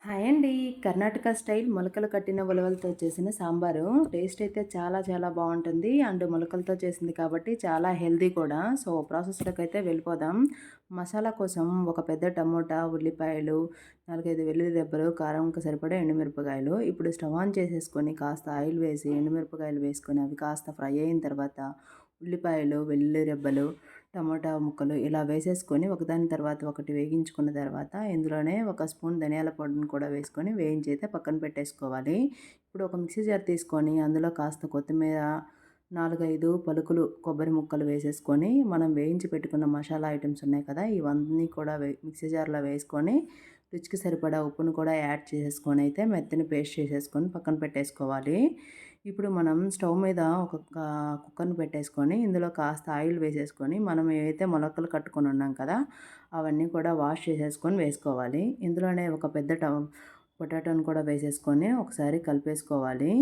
Hi అండి. Karnataka style మొలకలు కట్టిన ఉలవలతో చేసిన సాంబారు. టేస్ట్ అయితే చాలా చాలా బావుంటుంది. అండ్ మొలకలతో చేసింది కాబట్టి చాలా హెల్తీ కూడా. సో, ప్రాసెస్‌లోకి అయితే వెళ్ళిపోదాం. మసాలా కోసం ఒక పెద్ద టమోటా, ఉల్లిపాయలు, 4, 5 వెల్లుల్లి రెబ్బలు, కారంకి సరిపడా ఎండుమిరపకాయలు. ఇప్పుడు స్టవ్ ఆన్ చేసేసుకొని కాస్త ఆయిల్ వేసి ఎండుమిరపకాయలు వేసుకొని అవి కాస్త ఫ్రై అయిన తర్వాత ఉల్లిపాయలు, వెల్లుల్లి రెబ్బలు, టమోటా ముక్కలు ఇలా వేసేసుకొని ఒకదాని తర్వాత ఒకటి వేగించుకున్న తర్వాత ఇందులోనే ఒక స్పూన్ ధనియాల పొడిని కూడా వేసుకొని వేయించైతే పక్కన పెట్టేసుకోవాలి. ఇప్పుడు ఒక మిక్సీ జార్ తీసుకొని అందులో కాస్త కొత్తిమీర, 4, 5 పలుకులు కొబ్బరి ముక్కలు వేసేసుకొని మనం వేయించి పెట్టుకున్న మసాలా ఐటమ్స్ ఉన్నాయి కదా, ఇవన్నీ కూడా మిక్సీ జార్లో వేసుకొని రుచికి సరిపడా ఉప్పును కూడా యాడ్ చేసేసుకొని అయితే మెత్తని పేస్ట్ చేసేసుకొని పక్కన పెట్టేసుకోవాలి. ఇప్పుడు మనం స్టవ్ మీద ఒక కుక్కర్ని పెట్టేసుకొని ఇందులో కాస్త ఆయిల్ వేసేసుకొని మనం ఏవైతే మొలకలు కట్టుకొని ఉన్నాం కదా, అవన్నీ కూడా వాష్ చేసేసుకొని వేసుకోవాలి. ఇందులోనే ఒక పెద్ద పొటాటోని కూడా వేసేసుకొని ఒకసారి కలిపేసుకోవాలి.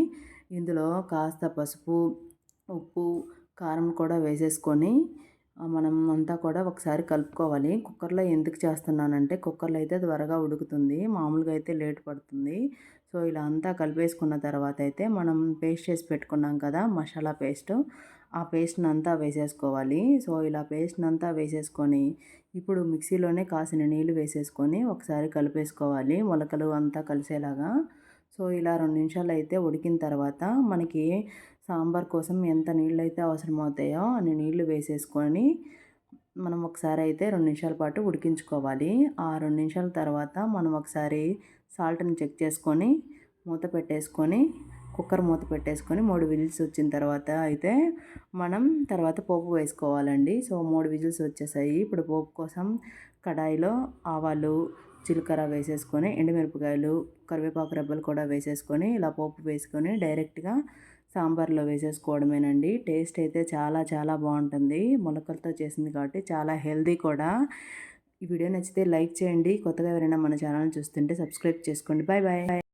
ఇందులో కాస్త పసుపు, ఉప్పు, కారం కూడా వేసేసుకొని మనం అంతా కూడా ఒకసారి కలుపుకోవాలి. కుక్కర్లో ఎందుకు చేస్తున్నానంటే కుక్కర్లో అయితే త్వరగా ఉడుకుతుంది, మామూలుగా అయితే లేట్ పడుతుంది. సో, ఇలా అంతా కలిపేసుకున్న తర్వాత అయితే మనం పేస్ట్ చేసి పెట్టుకున్నాం కదా మసాలా పేస్ట్, ఆ పేస్ట్ని అంతా వేసేసుకోవాలి. సో, ఇలా పేస్ట్ని అంతా వేసేసుకొని ఇప్పుడు మిక్సీలోనే కాసిన నీళ్ళు వేసేసుకొని ఒకసారి కలిపేసుకోవాలి మొలకలు అంతా కలిసేలాగా. సో, ఇలా 2 నిమిషాలు అయితే ఉడికిన తర్వాత మనకి సాంబార్ కోసం ఎంత నీళ్ళైతే అవసరమవుతాయో అన్ని నీళ్లు వేసేసుకొని మనం ఒకసారి అయితే 2 నిమిషాల పాటు ఉడికించుకోవాలి. ఆ 2 నిమిషాల తర్వాత మనం ఒకసారి సాల్ట్‌ని చెక్ చేసుకొని మూత పెట్టేసుకొని కుక్కర్ మూత పెట్టేసుకొని 3 విజిల్స్ వచ్చిన తర్వాత అయితే మనం తర్వాత పోపు వేసుకోవాలండి. సో, 3 విజిల్స్ వచ్చేసాయి. ఇప్పుడు పోపు కోసం కడాయిలో ఆవాలు, జీలకర్ర వేసేసుకొని ఎండుమిరపకాయలు, కరివేపాకు రెబ్బలు కూడా వేసేసుకొని ఇలా పోపు వేసుకొని డైరెక్ట్‌గా సాంబార్లో వేసేసుకోవడమేనండి. టేస్ట్ అయితే చాలా చాలా బాగుంటుంది. మొలకలతో చేసింది కాబట్టి చాలా హెల్తీ కూడా. ఈ వీడియో నచ్చితే లైక్ చేయండి. కొత్తగా ఎవరైనా మన ఛానల్ చూస్తుంటే సబ్స్క్రైబ్ చేసుకోండి. Bye bye.